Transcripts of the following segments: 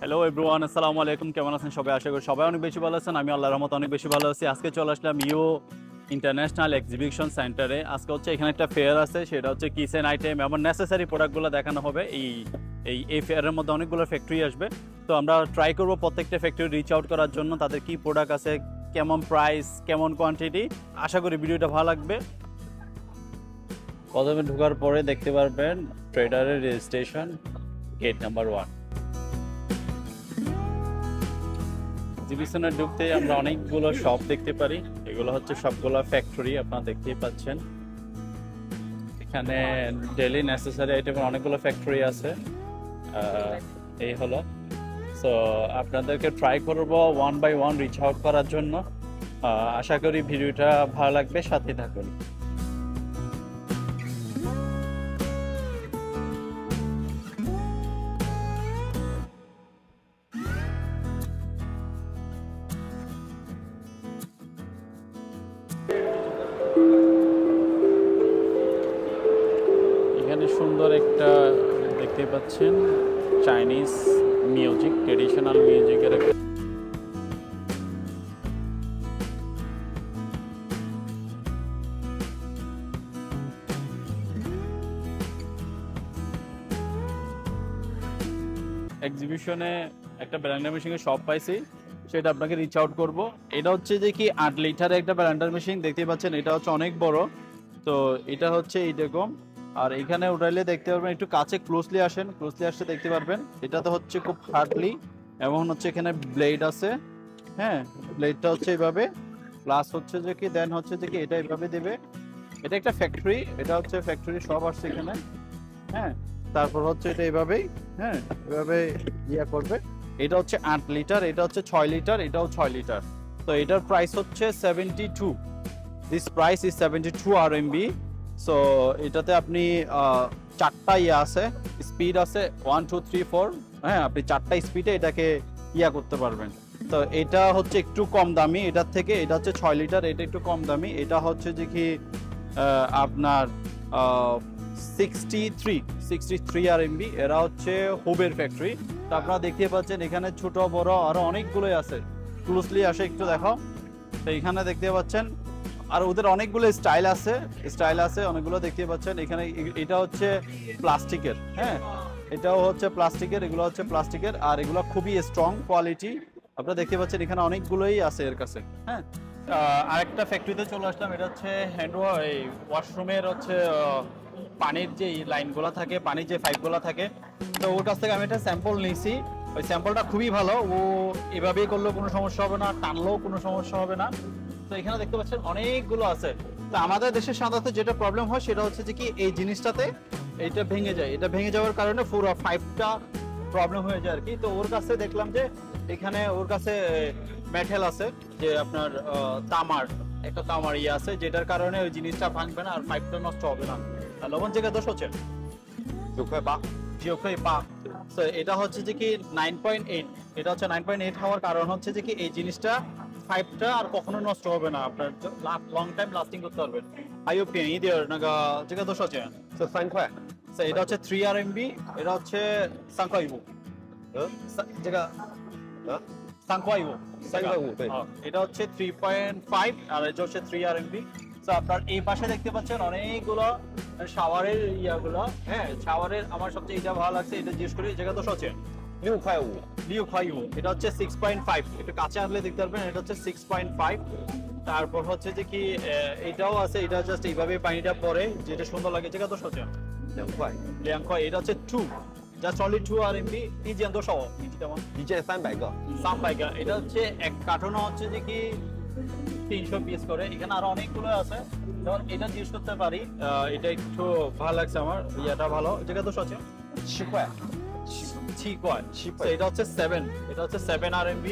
Hello everyone, আসসালামু আলাইকুম। কেমন আছেন সবাই? আশা করি সবাই অনেক বেশি ভালো আছেন। আমি আল্লাহর রহমতে অনেক বেশি ভালো আছি। আজকে চলে আসলাম ইন্টারন্যাশনাল এক্সিবিশন সেন্টারে। আজকে হচ্ছে এখানে একটা ফেয়ার আছে, সেটা হচ্ছে কিচেন আইটেম এবং নেসেসারি প্রোডাক্টগুলো দেখানো হবে। এই ফেয়ারের মধ্যে অনেকগুলো ফ্যাক্টরি আসবে। তো আমরা ট্রাই করব প্রত্যেকটা ফ্যাক্টরি রিচ আউট করার জন্য, তাদের কি প্রোডাক্ট আছে, কেমন প্রাইস, কেমন কোয়ান্টিটি। আশা করি ভিডিওটা ভালো লাগবে। প্রথমে ঢোকার পরে দেখতে পারবেন ট্রেডারের রেজিস্ট্রেশন, গেট নাম্বার 1। এক্সিবিশনে ঢুকতে আমরা অনেকগুলো শপ দেখতে পারি। এগুলো হচ্ছে সবগুলো ফ্যাক্টরি, আপনারা দেখতেই পাচ্ছেন। এখানে ডেইলি নেসেসারি আইটেমের অনেকগুলো ফ্যাক্টরি আছে। এই হলো। সো আপনাদেরকে ট্রাই করব one by one reach out করার জন্য। আশা করি ভিডিওটা ভালো লাগবে, সাথে থাকুন। এখানে সুন্দর একটা দেখতে পাচ্ছেন চাইনিজ মিউজিক, ট্রেডিশনাল মিউজিকের একটা এক্সিবিশনে একটা ব্লেন্ডার মেশিনের শপ পাইছি, সেটা আপনাকে রিচ আউট করব। এটা হচ্ছে যে কি 8 লিটারের একটা ব্লেন্ডার মেশিন দেখতে পাচ্ছেন। এটা হচ্ছে অনেক বড়। তো এটা হচ্ছে এইরকম। আর এখানে উঠাইলে দেখতে পারবেন, একটু কাছে ক্লোজলি আসেন, ক্লোজলি আসতে দেখতে পারবেন এটা তো হচ্ছে খুব হার্ডলি। এবং হচ্ছে এখানে ব্লেড আছে। হ্যাঁ, ব্লেডটা হচ্ছে এইভাবে, প্লাস হচ্ছে যে কি দেন হচ্ছে যে কি এটা এইভাবে দেবে। এটা একটা ফ্যাক্টরি, এটা হচ্ছে ফ্যাক্টরি সব আসছে এখানে। হ্যাঁ, তারপর হচ্ছে এটা এইভাবেই, হ্যাঁ এভাবে ইয়া করবে। এটা হচ্ছে 8 লিটার, এটা হচ্ছে 6 লিটার, এটাও 6 লিটার। তো এটার প্রাইস হচ্ছে 72। This price is 72 RMB। So এটাতে আপনি চারটা ইয়া আছে, স্পিড আছে 1 2 3 4। হ্যাঁ, আপনি চারটা স্পিডে এটাকে ইয়া করতে পারবেন। তো এটা হচ্ছে একটু কম দামি এটার থেকে। এটা হচ্ছে 6 লিটার, এটা একটু কম দামি। এটা হচ্ছে যে কি আপনার 63 RMB। এরা হচ্ছে হুবের ফ্যাক্টরি। তো আপনারা দেখতে পাচ্ছেন এখানে ছোট বড় আরো অনেকগুলোই আছে। ক্লোজলি আসে একটু দেখো। তো এখানে দেখতে পাচ্ছেন আর ওদের অনেকগুলো স্টাইল আছে অনেকগুলো দেখতে পাচ্ছেন এখানে। এটা হচ্ছে প্লাস্টিকের, হ্যাঁ এটাও হচ্ছে প্লাস্টিকের, এগুলো হচ্ছে প্লাস্টিকের। আর এগুলো খুবই স্ট্রং কোয়ালিটি। আপনারা দেখতে পাচ্ছেন এখানে অনেকগুলোই আছে এর কাছে। হ্যাঁ, আরেকটা ফ্যাক্টরিতে চলে আসলাম। এটা হচ্ছে ওয়াশরুমের হচ্ছে পানির যে লাইনগুলো থাকে, পানির যে পাইপগুলো থাকে। তো ওর কাছ থেকে আমি একটা স্যাম্পল নিয়েছি। ওই স্যাম্পলটা খুবই ভালো। ও এভাবেই করলেও কোনো সমস্যা হবে না, টানলেও কোনো সমস্যা হবে না। তো এখানে দেখতে পাচ্ছেন অনেকগুলো আছে। তো আমাদের দেশে সাধারণত যেটা প্রবলেম হয় সেটা হচ্ছে যে কি এই জিনিসটাতে এটা ভেঙে যায়। এটা ভেঙে যাওয়ার কারণে পুরো পাইপটা প্রবলেম হয়ে যায় আর কি। তো ওর কাছে দেখলাম যে এখানে ওর কাছে মেটাল আছে, যে আপনার একটা তামার ইয়ে আছে, যেটার কারণে ওই জিনিসটা ভাঙবে না আর পাইপটা নষ্ট হবে না। লবণ জায়গায় দোষ হচ্ছে 9.8। সো এটা হচ্ছে যে কি 9.8। এটা হচ্ছে 9.8 হওয়ার কারণ হচ্ছে যে কি এই জিনিসটা পাইপটা আর কখনো নষ্ট হবে না, আপনার লং টাইম লাস্টিং করতে পারবেন। আইও পেন ইদিয়ার নাগা জায়গা দোষ হচ্ছে 3块，সো এটা হচ্ছে 3 RMB। এটা হচ্ছে 3.5জায়গা 3.5 3.5对。এটা হচ্ছে 3.5 আর এটা হচ্ছে 3 RMB। তো আপনার এই পাশে দেখতে পাচ্ছেন অনেকগুলো শাওয়ারের ইয়াগুলো। হ্যাঁ, শাওয়ারের আমার সবচেয়ে এটা ভালো লাগছে, এটা জিজ্ঞেস করি জায়গা দোষ হচ্ছে 6.5， এটা হচ্ছে 6.5। একটু কাছে আসলে দেখতে পারবেন এটা হচ্ছে 6.5। তারপর হচ্ছে যে কি এটাও আছে, এটা জাস্ট এইভাবে পানিটা পড়ে, যেটা সুন্দর লাগে। জায়গা দোষ হচ্ছে 2块， এটা হচ্ছে 2, জাস্ট অনলি 2 RMB। এই যে দোষ তেমন 一件300个， সামপাইকা। এটা হচ্ছে এক কার্টুনও হচ্ছে যে কি 300 পিস করে। এখানে আরো অনেকগুলো আছে, যেমন এটা জিজ্ঞেস করতে পারি। এটা একটু ভালো লাগছে আমার, ইয়াটা ভালো। জায়গা দোষ হচ্ছে 7块， 7块。এটা হচ্ছে 7, এটা হচ্ছে 7 RMB।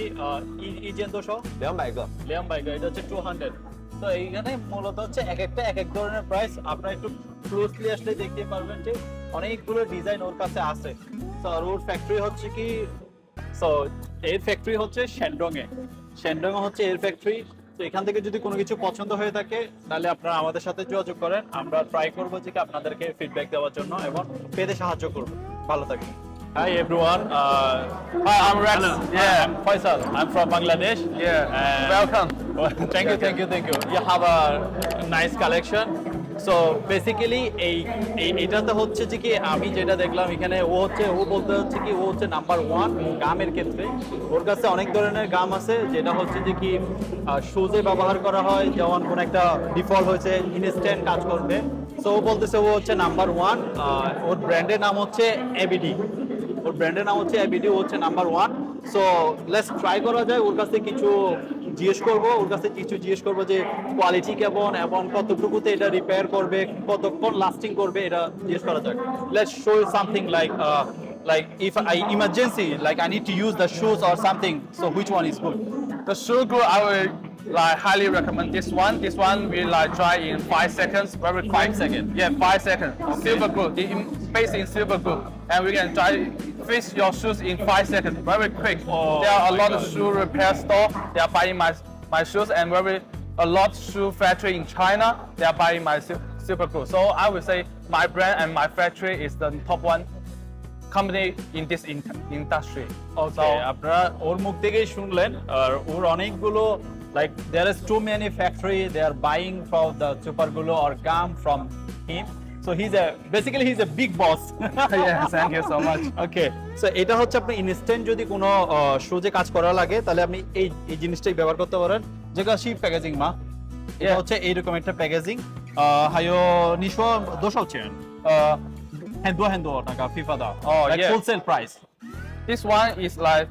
ইজেন দোষ 200个， এটা হচ্ছে 200। তো এইখানে মূলত হচ্ছে এক একটা এক এক ধরনের প্রাইস। আপনারা একটু ক্লোজলি আসলে দেখতে পারবেন যে অনেকগুলো ডিজাইন ওর কাছে আছে। তো ওর ফ্যাক্টরি হচ্ছে কি, সো এর ফ্যাক্টরি হচ্ছে শ্যানডং হচ্ছে এর ফ্যাক্টরি। তো এখান থেকে যদি কোনো কিছু পছন্দ হয়ে থাকে তাহলে আপনারা আমাদের সাথে যোগাযোগ করেন। আমরা ট্রাই করবো যে আপনাদেরকে ফিডব্যাক দেওয়ার জন্য এবং পেতে সাহায্য করবো। ভালো থাকবেন। Hi everyone. Hi, I'm Rex. Hello. Yeah. I'm Faisal. I'm from Bangladesh. Yeah. And Welcome. thank you. You have a nice collection. So basically এটাতে হচ্ছে যে কি আমি যেটা দেখলাম এখানে ও বলতে হচ্ছে কি ও হচ্ছে নাম্বার 1 গামের ক্ষেত্রে। ওর কাছে অনেক ধরনের গাম আছে যেটা হচ্ছে যে কি শুজে ব্যবহার করা হয়, যেমন কোন একটা ডিফল্ট হয়েছে ইনস্ট্যান্ট কাজ করবে। সো ও বলতেছে ও হচ্ছে নাম্বার 1। ওর ব্র্যান্ডের নাম হচ্ছে এবিডি। ওর ব্র্যান্ডের নাম হচ্ছে এবিডি, ও হচ্ছে নাম্বার 1। সো লেটস ট্রাই করা যায়, ওর কাছে কিছু জিজ্ঞেস করবো যে কোয়ালিটি কেমন এবং কতটুকুতে এটা রিপেয়ার করবে, কতক্ষণ লাস্টিং করবে, এটা জিজ্ঞেস করা যাক। Let's show something like if I emergency, like I need to use the shoes or something, so which one is good? The shoe glue, I would like highly recommend this one. This one we like dry in 5 seconds, very quick. 5 seconds? Yeah, 5 seconds. Okay. Silver glue, based in silver glue, and we can dry fix your shoes in 5 seconds, very quick. Oh, there are a my lot God. of shoe repair store. They are buying my shoes, and a lot shoe factory in China. They are buying my silver glue. So I would say my brand and my factory is the top one company in this industry. Okay, আপনারা ওর মুখ থেকেই শুনলেন। আর ওর অনেকগুলো like there is too many factory, they are buying from the super glue or gum from him. So he's a big boss. Yes, thank you so much. Okay, so এটা হচ্ছে আপনি instant যদি কোনো শুজে কাজ করা লাগে তাহলে আপনি এই জিনিসটাই ব্যবহার করতে পারেন, যেটা সি প্যাকেজিং মা। এটা হচ্ছে এইরকম একটা packaging. 하여 니쇼 도셔치엔 핸도 나가 피파다. Like yeah. wholesale price. This one is like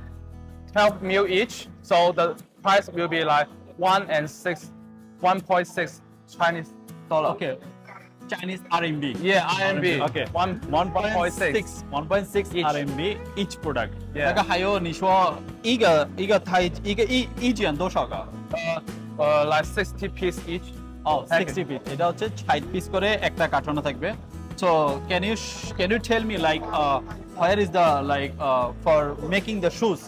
12 mil each, so the price will be like 1.6 Chinese dollar. Okay. Chinese RMB. Yeah, RMB. Okay. 1.6. 1.6 Each. RMB each product. Yeah. 那个还有你说一个台一件多少个？ Like 60 piece each. Oh, Package. 60 piece. এটা হচ্ছে 60 piece করে একটা কার্টনে থাকবে। So can you tell me like where is the for making the shoes?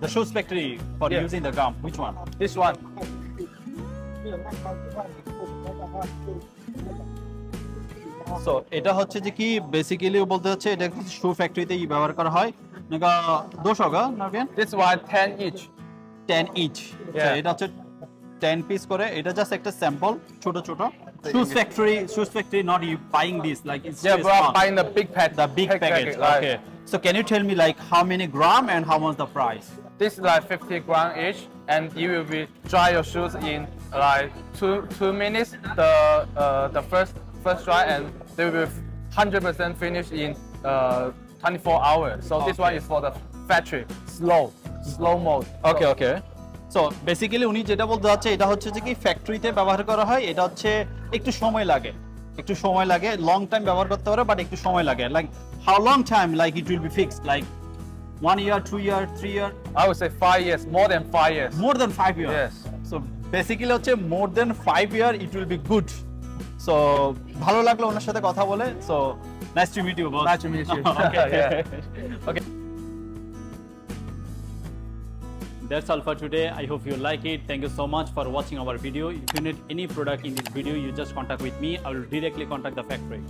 The shoes factory for Yeah. using the gum. Which one? This one. So এটা হচ্ছে যে কি basically বলতে হচ্ছে এটা শু ফ্যাক্টরিতে ব্যবহার করা হয়। নাগা 200 গা না কেন? This one 10 each. 10 each. Yeah. So এটা হচ্ছে 10 পিস করে। এটা জাস্ট একটা স্যাম্পল ছোট shoes factory not you buying this like it's Yeah, just bro, small. buying the big pack. The big package. Like, Okay. So can you tell me like how many gram and how much the price? This is like 50 gram each, and you will be dry your shoes in like 2 minutes. The first dry, and they will be 100% finished in 24 hours. So this Okay. one is for the factory, slow mode. Okay. So basically উনি যেটা বলতে যাচ্ছে এটা হচ্ছে যে কি ফ্যাক্টরিতে ব্যবহার করা হয়, এটা হচ্ছে একটু সময় লাগে, লং টাইম ব্যবহার করতে পারে বাট একটু সময় লাগে। Like how long time like it will be fixed like 1 year, 2 year, 3 year? I would say 5 years, more than 5 years. More than 5 years? Yes. So basically হচ্ছে more than 5 year it will be good. So ভালো লাগলো ওনার সাথে কথা বলে। So nice to meet you boss. Nice to meet you. Okay. Yeah. Okay. That's all for today. I hope you like it. Thank you so much for watching our video. If you need any product in this video, you just contact with me. I will directly contact the factory.